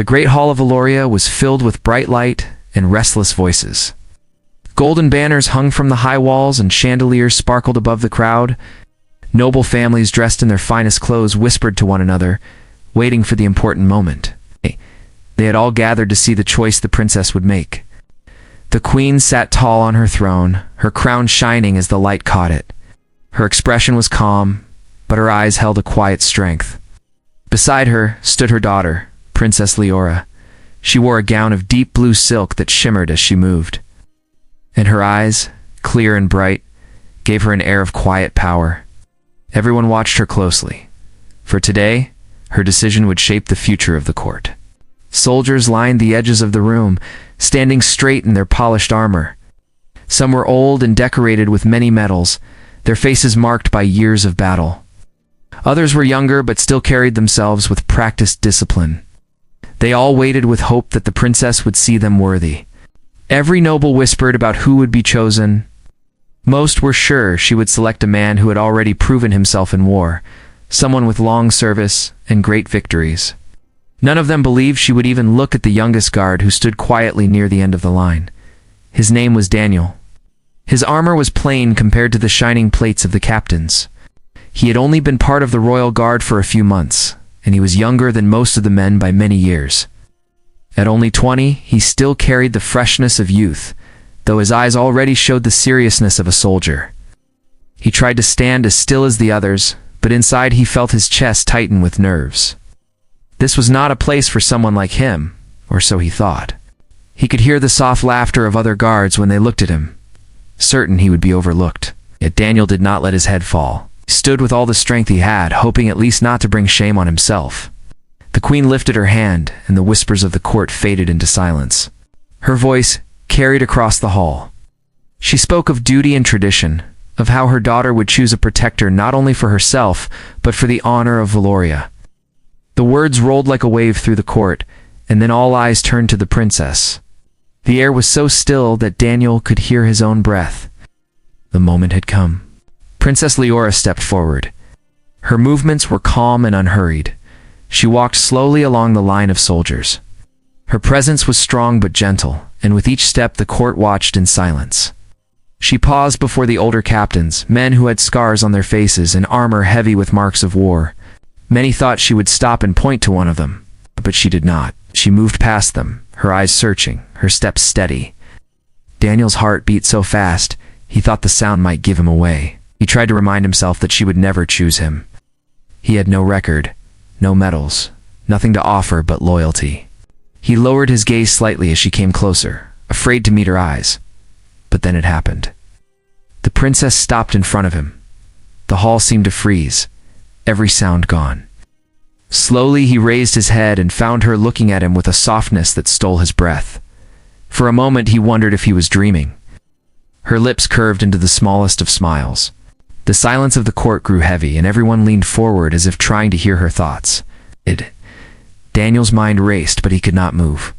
The great hall of Valoria was filled with bright light and restless voices. Golden banners hung from the high walls and chandeliers sparkled above the crowd. Noble families dressed in their finest clothes whispered to one another, waiting for the important moment. They had all gathered to see the choice the princess would make. The queen sat tall on her throne, her crown shining as the light caught it. Her expression was calm, but her eyes held a quiet strength. Beside her stood her daughter, Princess Leora. She wore a gown of deep blue silk that shimmered as she moved. And her eyes, clear and bright, gave her an air of quiet power. Everyone watched her closely, for today, her decision would shape the future of the court. Soldiers lined the edges of the room, standing straight in their polished armor. Some were old and decorated with many medals, their faces marked by years of battle. Others were younger but still carried themselves with practiced discipline. They all waited with hope that the princess would see them worthy. Every noble whispered about who would be chosen. Most were sure she would select a man who had already proven himself in war, someone with long service and great victories. None of them believed she would even look at the youngest guard who stood quietly near the end of the line. His name was Daniel. His armor was plain compared to the shining plates of the captains. He had only been part of the royal guard for a few months, and he was younger than most of the men by many years. At only 20, he still carried the freshness of youth, though his eyes already showed the seriousness of a soldier. He tried to stand as still as the others, but inside he felt his chest tighten with nerves. This was not a place for someone like him, or so he thought. He could hear the soft laughter of other guards when they looked at him, certain he would be overlooked. Yet Daniel did not let his head fall. He stood with all the strength he had, hoping at least not to bring shame on himself. The queen lifted her hand, and the whispers of the court faded into silence. Her voice carried across the hall. She spoke of duty and tradition, of how her daughter would choose a protector not only for herself, but for the honor of Valoria. The words rolled like a wave through the court, and then all eyes turned to the princess. The air was so still that Daniel could hear his own breath. The moment had come. Princess Leora stepped forward. Her movements were calm and unhurried. She walked slowly along the line of soldiers. Her presence was strong but gentle, and with each step the court watched in silence. She paused before the older captains, men who had scars on their faces and armor heavy with marks of war. Many thought she would stop and point to one of them, but she did not. She moved past them, her eyes searching, her steps steady. Daniel's heart beat so fast, he thought the sound might give him away. He tried to remind himself that she would never choose him. He had no record, no medals, nothing to offer but loyalty. He lowered his gaze slightly as she came closer, afraid to meet her eyes. But then it happened. The princess stopped in front of him. The hall seemed to freeze, every sound gone. Slowly he raised his head and found her looking at him with a softness that stole his breath. For a moment he wondered if he was dreaming. Her lips curved into the smallest of smiles. The silence of the court grew heavy, and everyone leaned forward as if trying to hear her thoughts. Daniel's mind raced, but he could not move.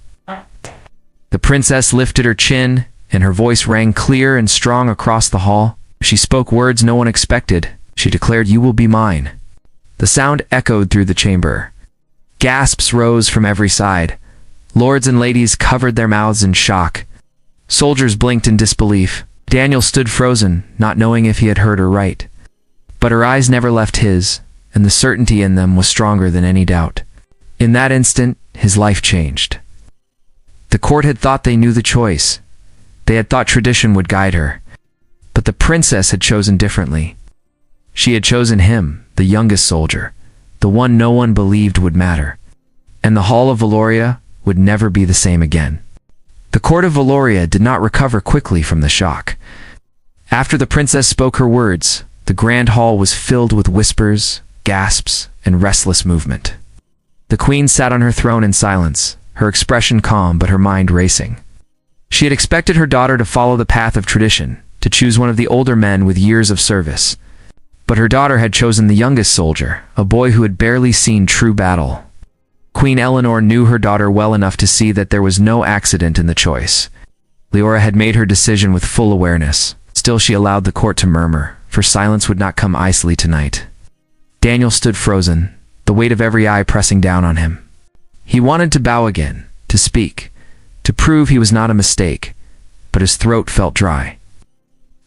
The princess lifted her chin, and her voice rang clear and strong across the hall. She spoke words no one expected. She declared, "You will be mine." The sound echoed through the chamber. Gasps rose from every side. Lords and ladies covered their mouths in shock. Soldiers blinked in disbelief. Daniel stood frozen, not knowing if he had heard her right. But her eyes never left his, and the certainty in them was stronger than any doubt. In that instant, his life changed. The court had thought they knew the choice. They had thought tradition would guide her. But the princess had chosen differently. She had chosen him, the youngest soldier, the one no one believed would matter. And the Hall of Valoria would never be the same again. The court of Valoria did not recover quickly from the shock. After the princess spoke her words, the grand hall was filled with whispers, gasps, and restless movement. The queen sat on her throne in silence, her expression calm but her mind racing. She had expected her daughter to follow the path of tradition, to choose one of the older men with years of service. But her daughter had chosen the youngest soldier, a boy who had barely seen true battle. Queen Eleanor knew her daughter well enough to see that there was no accident in the choice. Leora had made her decision with full awareness. Still she allowed the court to murmur, for silence would not come easily tonight. Daniel stood frozen, the weight of every eye pressing down on him. He wanted to bow again, to speak, to prove he was not a mistake, but his throat felt dry.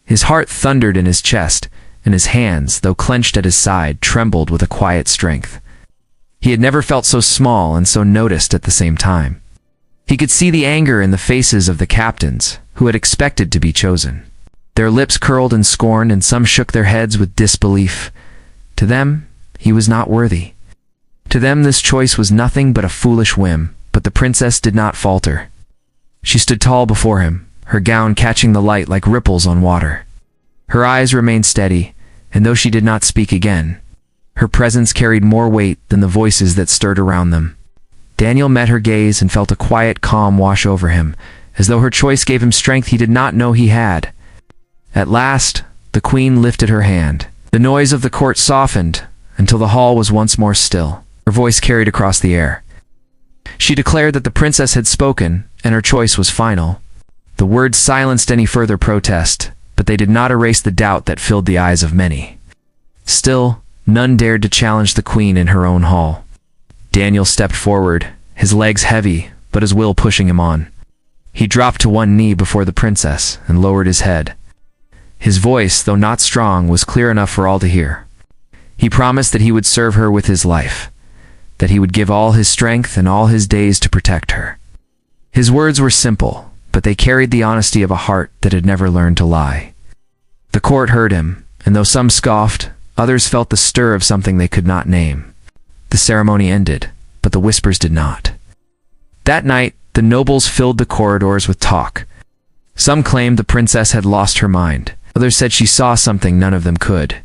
His heart thundered in his chest, and his hands, though clenched at his side, trembled with a quiet strength. He had never felt so small and so noticed at the same time. He could see the anger in the faces of the captains, who had expected to be chosen. Their lips curled in scorn, and some shook their heads with disbelief. To them, he was not worthy. To them, this choice was nothing but a foolish whim, but the princess did not falter. She stood tall before him, her gown catching the light like ripples on water. Her eyes remained steady, and though she did not speak again, her presence carried more weight than the voices that stirred around them. Daniel met her gaze and felt a quiet calm wash over him, as though her choice gave him strength he did not know he had. At last, the queen lifted her hand. The noise of the court softened until the hall was once more still. Her voice carried across the air. She declared that the princess had spoken, and her choice was final. The words silenced any further protest, but they did not erase the doubt that filled the eyes of many. Still, none dared to challenge the queen in her own hall. Daniel stepped forward, his legs heavy, but his will pushing him on. He dropped to one knee before the princess and lowered his head. His voice, though not strong, was clear enough for all to hear. He promised that he would serve her with his life, that he would give all his strength and all his days to protect her. His words were simple, but they carried the honesty of a heart that had never learned to lie. The court heard him, and though some scoffed, others felt the stir of something they could not name. The ceremony ended, but the whispers did not. That night, the nobles filled the corridors with talk. Some claimed the princess had lost her mind. Others said she saw something none of them could.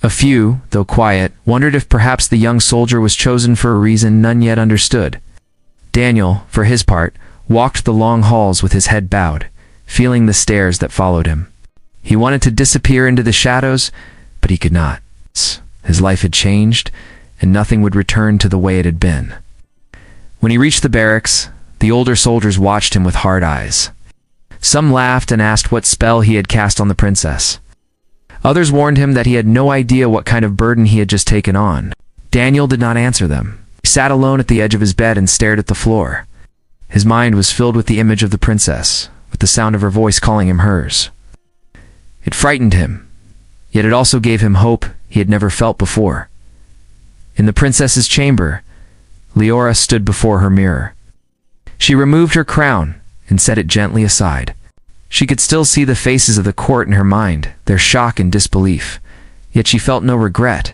A few, though quiet, wondered if perhaps the young soldier was chosen for a reason none yet understood. Daniel, for his part, walked the long halls with his head bowed, feeling the stares that followed him. He wanted to disappear into the shadows, but he could not. His life had changed, and nothing would return to the way it had been. When he reached the barracks, the older soldiers watched him with hard eyes. Some laughed and asked what spell he had cast on the princess. Others warned him that he had no idea what kind of burden he had just taken on. Daniel did not answer them. He sat alone at the edge of his bed and stared at the floor. His mind was filled with the image of the princess, with the sound of her voice calling him hers. It frightened him, yet it also gave him hope he had never felt before. In the princess's chamber, Leora stood before her mirror. She removed her crown and set it gently aside. She could still see the faces of the court in her mind, their shock and disbelief, yet she felt no regret.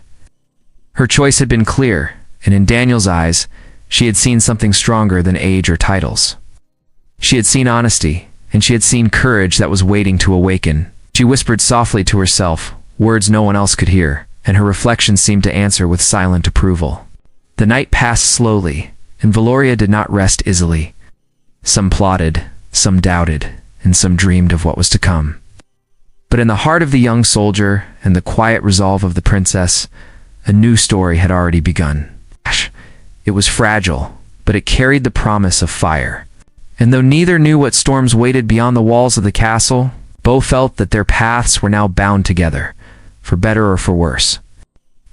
Her choice had been clear, and in Daniel's eyes, she had seen something stronger than age or titles. She had seen honesty, and she had seen courage that was waiting to awaken. She whispered softly to herself, words no one else could hear, and her reflection seemed to answer with silent approval. The night passed slowly, and Valoria did not rest easily. Some plotted, some doubted, and some dreamed of what was to come. But in the heart of the young soldier and the quiet resolve of the princess, a new story had already begun. It was fragile, but it carried the promise of fire. And though neither knew what storms waited beyond the walls of the castle, both felt that their paths were now bound together, for better or for worse.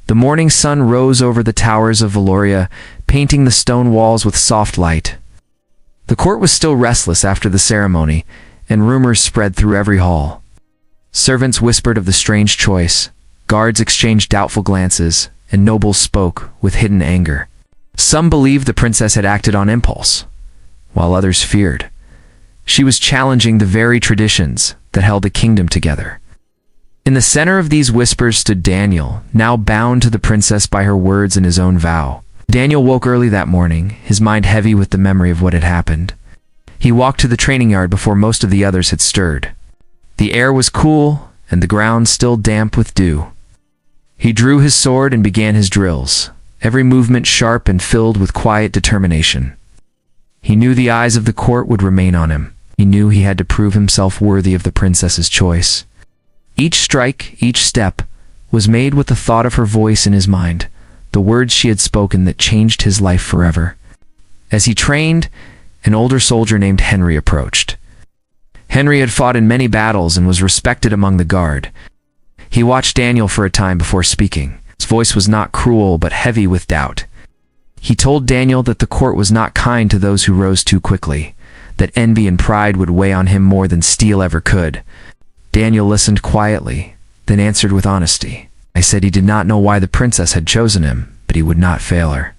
The morning sun rose over the towers of Valoria, painting the stone walls with soft light. The court was still restless after the ceremony, and rumors spread through every hall. Servants whispered of the strange choice, guards exchanged doubtful glances, and nobles spoke with hidden anger. Some believed the princess had acted on impulse, while others feared. She was challenging the very traditions that held the kingdom together. In the center of these whispers stood Daniel, now bound to the princess by her words and his own vow. Daniel woke early that morning, his mind heavy with the memory of what had happened. He walked to the training yard before most of the others had stirred. The air was cool, and the ground still damp with dew. He drew his sword and began his drills, every movement sharp and filled with quiet determination. He knew the eyes of the court would remain on him. He knew he had to prove himself worthy of the princess's choice. Each strike, each step, was made with the thought of her voice in his mind, the words she had spoken that changed his life forever. As he trained, an older soldier named Henry approached. Henry had fought in many battles and was respected among the guard. He watched Daniel for a time before speaking. His voice was not cruel but heavy with doubt. He told Daniel that the court was not kind to those who rose too quickly, that envy and pride would weigh on him more than steel ever could. Daniel listened quietly, then answered with honesty. I said he did not know why the princess had chosen him, but he would not fail her.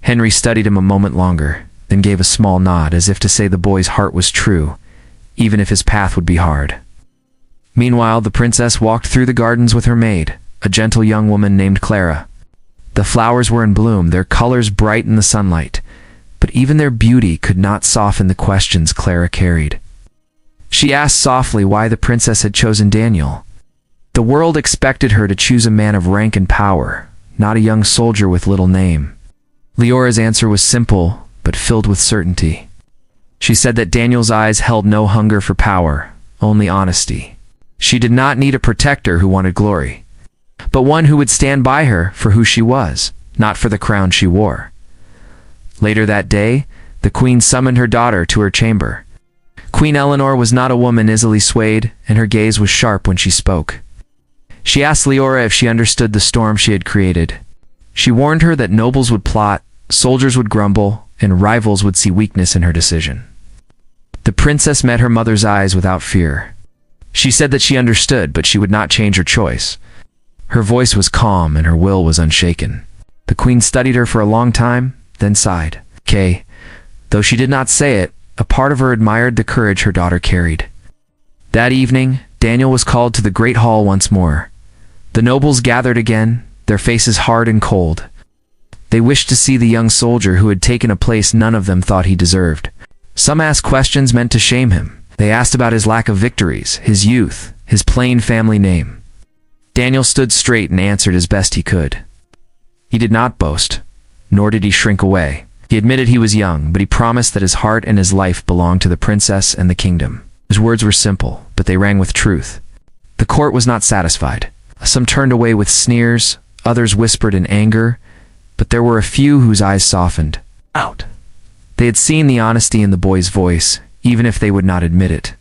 Henry studied him a moment longer, then gave a small nod as if to say the boy's heart was true, even if his path would be hard. Meanwhile, the princess walked through the gardens with her maid, a gentle young woman named Clara. The flowers were in bloom, their colors bright in the sunlight, but even their beauty could not soften the questions Clara carried. She asked softly why the princess had chosen Daniel. The world expected her to choose a man of rank and power, not a young soldier with little name. Leora's answer was simple, but filled with certainty. She said that Daniel's eyes held no hunger for power, only honesty. She did not need a protector who wanted glory, but one who would stand by her for who she was, not for the crown she wore. Later that day, the queen summoned her daughter to her chamber. Queen Eleanor was not a woman easily swayed, and her gaze was sharp when she spoke. She asked Leora if she understood the storm she had created. She warned her that nobles would plot, soldiers would grumble, and rivals would see weakness in her decision. The princess met her mother's eyes without fear. She said that she understood, but she would not change her choice. Her voice was calm and her will was unshaken. The queen studied her for a long time, then sighed. "Okay." Though she did not say it, a part of her admired the courage her daughter carried. That evening, Daniel was called to the great hall once more. The nobles gathered again, their faces hard and cold. They wished to see the young soldier who had taken a place none of them thought he deserved. Some asked questions meant to shame him. They asked about his lack of victories, his youth, his plain family name. Daniel stood straight and answered as best he could. He did not boast, nor did he shrink away. He admitted he was young, but he promised that his heart and his life belonged to the princess and the kingdom. His words were simple, but they rang with truth. The court was not satisfied. Some turned away with sneers, others whispered in anger, but there were a few whose eyes softened. Out. They had seen the honesty in the boy's voice, even if they would not admit it.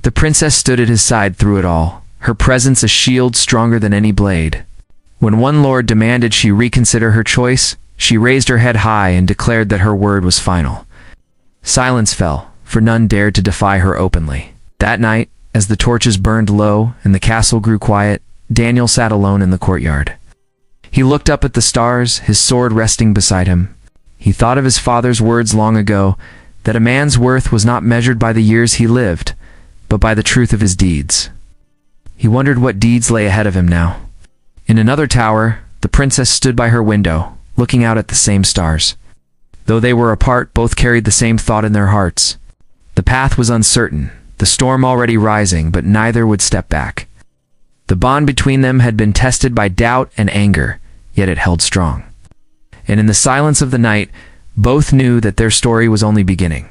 The princess stood at his side through it all, her presence a shield stronger than any blade. When one lord demanded she reconsider her choice, she raised her head high and declared that her word was final. Silence fell, for none dared to defy her openly. That night, as the torches burned low and the castle grew quiet, Daniel sat alone in the courtyard. He looked up at the stars, his sword resting beside him. He thought of his father's words long ago, that a man's worth was not measured by the years he lived, but by the truth of his deeds. He wondered what deeds lay ahead of him now. In another tower, the princess stood by her window, looking out at the same stars. Though they were apart, both carried the same thought in their hearts. The path was uncertain, the storm already rising, but neither would step back. The bond between them had been tested by doubt and anger, yet it held strong. And in the silence of the night, both knew that their story was only beginning.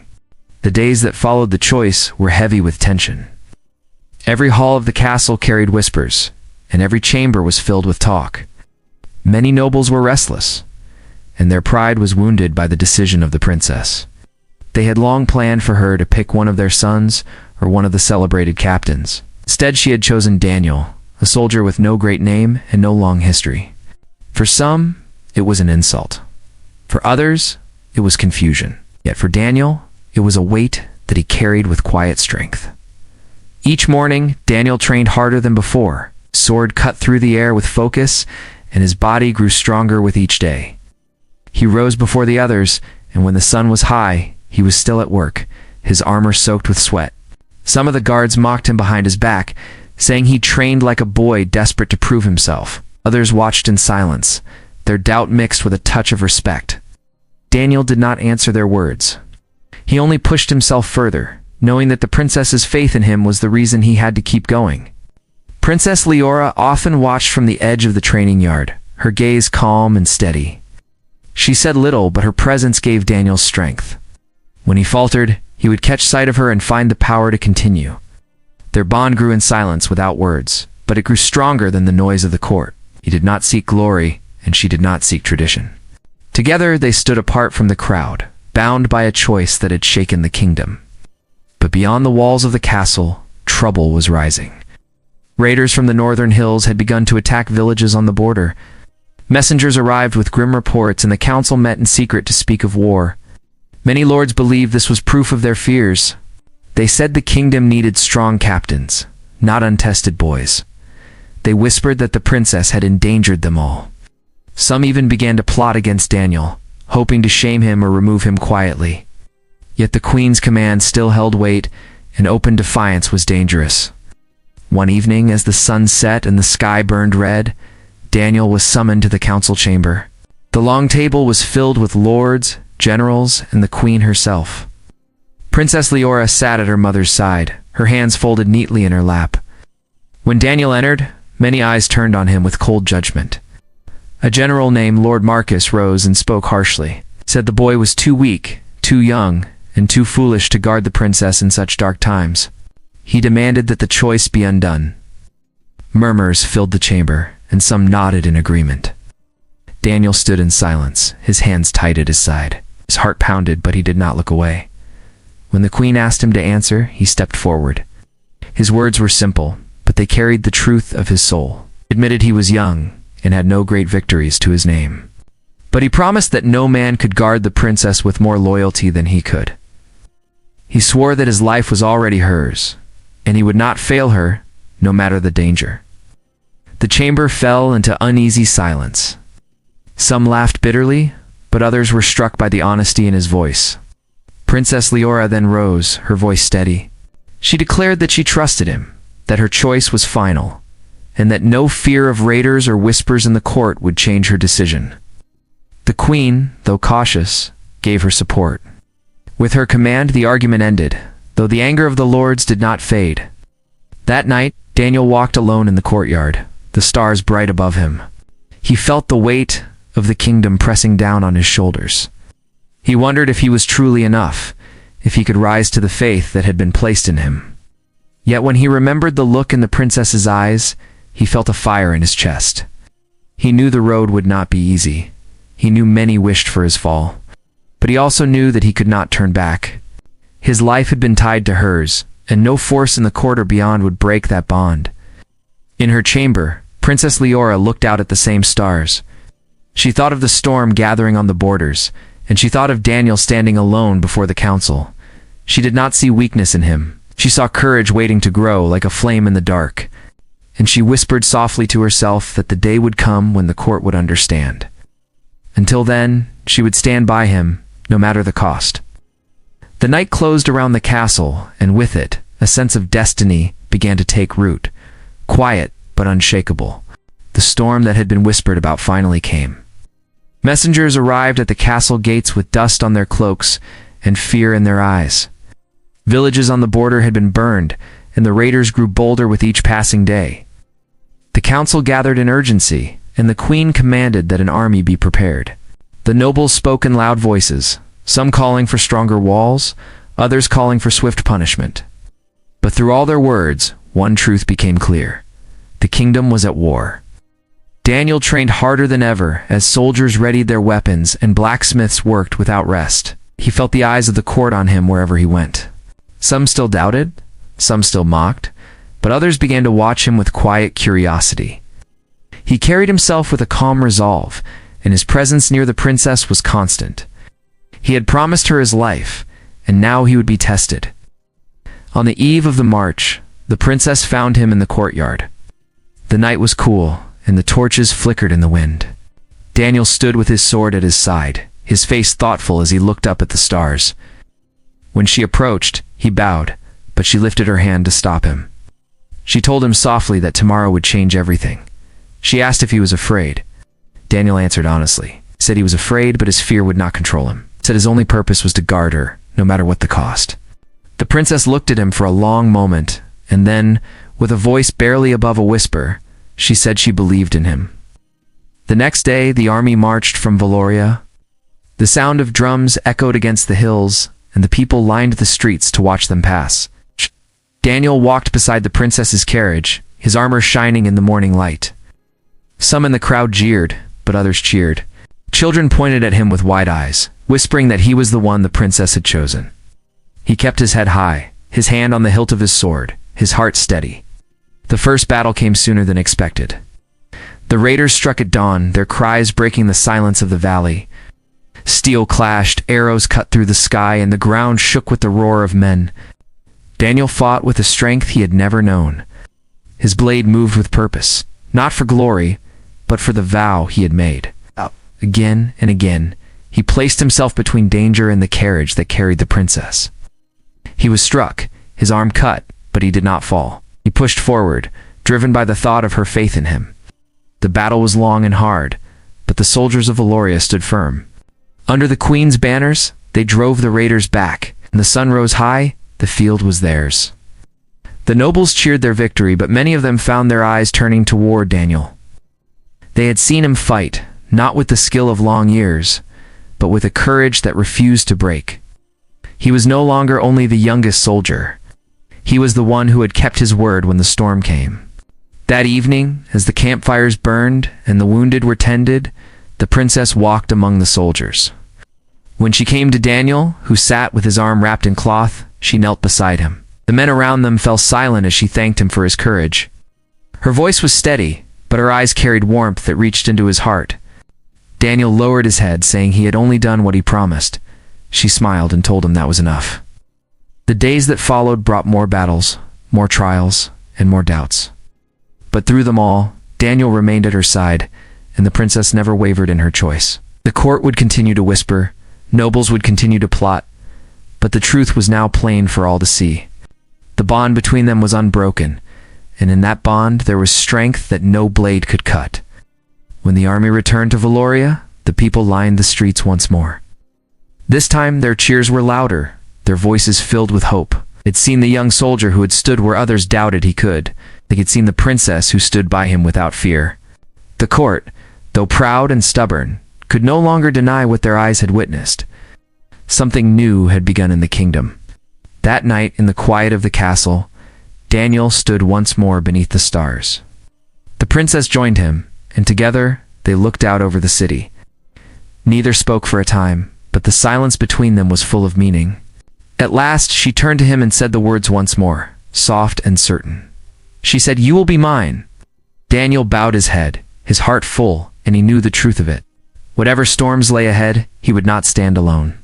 The days that followed the choice were heavy with tension. Every hall of the castle carried whispers, and every chamber was filled with talk. Many nobles were restless, and their pride was wounded by the decision of the princess. They had long planned for her to pick one of their sons or one of the celebrated captains. Instead, she had chosen Daniel, a soldier with no great name and no long history. For some, it was an insult. For others, it was confusion. Yet for Daniel, it was a weight that he carried with quiet strength. Each morning, Daniel trained harder than before. His sword cut through the air with focus, and his body grew stronger with each day. He rose before the others, and when the sun was high, he was still at work, his armor soaked with sweat. Some of the guards mocked him behind his back, saying he trained like a boy desperate to prove himself. Others watched in silence, their doubt mixed with a touch of respect. Daniel did not answer their words. He only pushed himself further, knowing that the princess's faith in him was the reason he had to keep going. Princess Leora often watched from the edge of the training yard, her gaze calm and steady. She said little, but her presence gave Daniel strength. When he faltered, he would catch sight of her and find the power to continue. Their bond grew in silence without words, but it grew stronger than the noise of the court. He did not seek glory, and she did not seek tradition. Together they stood apart from the crowd, bound by a choice that had shaken the kingdom. But beyond the walls of the castle, trouble was rising. Raiders from the northern hills had begun to attack villages on the border. Messengers arrived with grim reports, and the council met in secret to speak of war. Many lords believed this was proof of their fears. They said the kingdom needed strong captains, not untested boys. They whispered that the princess had endangered them all. Some even began to plot against Daniel, hoping to shame him or remove him quietly. Yet the queen's command still held weight, and open defiance was dangerous. One evening, as the sun set and the sky burned red, Daniel was summoned to the council chamber. The long table was filled with lords, generals, and the queen herself. Princess Leora sat at her mother's side, her hands folded neatly in her lap. When Daniel entered, many eyes turned on him with cold judgment. A general named Lord Marcus rose and spoke harshly, said the boy was too weak, too young, and too foolish to guard the princess in such dark times. He demanded that the choice be undone. Murmurs filled the chamber, and some nodded in agreement. Daniel stood in silence, his hands tight at his side. His heart pounded, but he did not look away. When the queen asked him to answer, he stepped forward. His words were simple, but they carried the truth of his soul. He admitted he was young and had no great victories to his name. But he promised that no man could guard the princess with more loyalty than he could. He swore that his life was already hers, and he would not fail her, no matter the danger. The chamber fell into uneasy silence. Some laughed bitterly, but others were struck by the honesty in his voice. Princess Leora then rose, her voice steady. She declared that she trusted him, that her choice was final, and that no fear of raiders or whispers in the court would change her decision. The queen, though cautious, gave her support. With her command, the argument ended, though the anger of the lords did not fade. That night, Daniel walked alone in the courtyard, the stars bright above him. He felt the weight of the kingdom pressing down on his shoulders. He wondered if he was truly enough, if he could rise to the faith that had been placed in him. Yet when he remembered the look in the princess's eyes, he felt a fire in his chest. He knew the road would not be easy. He knew many wished for his fall. But he also knew that he could not turn back. His life had been tied to hers, and no force in the court or beyond would break that bond. In her chamber, Princess Leora looked out at the same stars. She thought of the storm gathering on the borders, and she thought of Daniel standing alone before the council. She did not see weakness in him. She saw courage waiting to grow like a flame in the dark. And she whispered softly to herself that the day would come when the court would understand. Until then, she would stand by him, no matter the cost. The night closed around the castle, and with it, a sense of destiny began to take root. Quiet, but unshakable. The storm that had been whispered about finally came. Messengers arrived at the castle gates with dust on their cloaks and fear in their eyes. Villages on the border had been burned, and the raiders grew bolder with each passing day. The council gathered in urgency, and the queen commanded that an army be prepared. The nobles spoke in loud voices, some calling for stronger walls, others calling for swift punishment. But through all their words, one truth became clear. The kingdom was at war. Daniel trained harder than ever as soldiers readied their weapons and blacksmiths worked without rest. He felt the eyes of the court on him wherever he went. Some still doubted, some still mocked, but others began to watch him with quiet curiosity. He carried himself with a calm resolve, and his presence near the princess was constant. He had promised her his life, and now he would be tested. On the eve of the march, the princess found him in the courtyard. The night was cool, and the torches flickered in the wind. Daniel stood with his sword at his side, his face thoughtful as he looked up at the stars. When she approached, he bowed, but she lifted her hand to stop him. She told him softly that tomorrow would change everything. She asked if he was afraid. Daniel answered honestly. Said he was afraid, but his fear would not control him. Said his only purpose was to guard her, no matter what the cost. The princess looked at him for a long moment, and then, with a voice barely above a whisper, she said she believed in him. The next day, the army marched from Valoria. The sound of drums echoed against the hills, and the people lined the streets to watch them pass. Daniel walked beside the princess's carriage, his armor shining in the morning light. Some in the crowd jeered, but others cheered. Children pointed at him with wide eyes, whispering that he was the one the princess had chosen. He kept his head high, his hand on the hilt of his sword, his heart steady. The first battle came sooner than expected. The raiders struck at dawn, their cries breaking the silence of the valley. Steel clashed, arrows cut through the sky, and the ground shook with the roar of men. Daniel fought with a strength he had never known. His blade moved with purpose, not for glory, but for the vow he had made. Again and again, he placed himself between danger and the carriage that carried the princess. He was struck, his arm cut, but he did not fall. He pushed forward, driven by the thought of her faith in him. The battle was long and hard, but the soldiers of Valoria stood firm. Under the queen's banners, they drove the raiders back, and the sun rose high, the field was theirs. The nobles cheered their victory, but many of them found their eyes turning toward Daniel. They had seen him fight, not with the skill of long years, but with a courage that refused to break. He was no longer only the youngest soldier. He was the one who had kept his word when the storm came. That evening, as the campfires burned and the wounded were tended, the princess walked among the soldiers. When she came to Daniel, who sat with his arm wrapped in cloth, she knelt beside him. The men around them fell silent as she thanked him for his courage. Her voice was steady, but her eyes carried warmth that reached into his heart. Daniel lowered his head, saying he had only done what he promised. She smiled and told him that was enough. The days that followed brought more battles, more trials, and more doubts. But through them all, Daniel remained at her side, and the princess never wavered in her choice. The court would continue to whisper, nobles would continue to plot, but the truth was now plain for all to see. The bond between them was unbroken, and in that bond there was strength that no blade could cut. When the army returned to Valoria, the people lined the streets once more. This time their cheers were louder, their voices filled with hope. They'd seen the young soldier who had stood where others doubted he could. They had seen the princess who stood by him without fear. The court, though proud and stubborn, could no longer deny what their eyes had witnessed. Something new had begun in the kingdom. That night, in the quiet of the castle, Daniel stood once more beneath the stars. The princess joined him, and together they looked out over the city. Neither spoke for a time, but the silence between them was full of meaning. At last she turned to him and said the words once more, soft and certain. She said, "You will be mine." Daniel bowed his head, his heart full, and he knew the truth of it. Whatever storms lay ahead, he would not stand alone.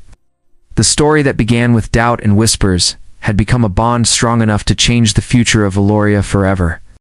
The story that began with doubt and whispers had become a bond strong enough to change the future of Valoria forever.